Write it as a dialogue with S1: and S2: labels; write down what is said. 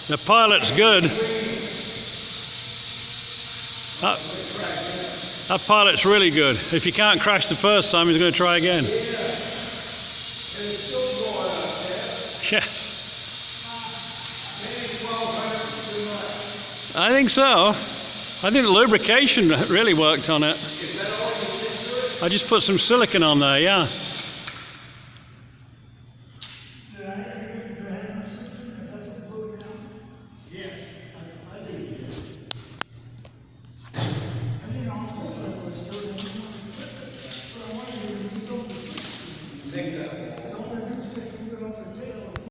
S1: The pilot's good. That pilot's really good. If he can't crash the first time, he's going to try again. Yes. I think so. I think the lubrication really worked on it. I just put some silicone on there, yeah.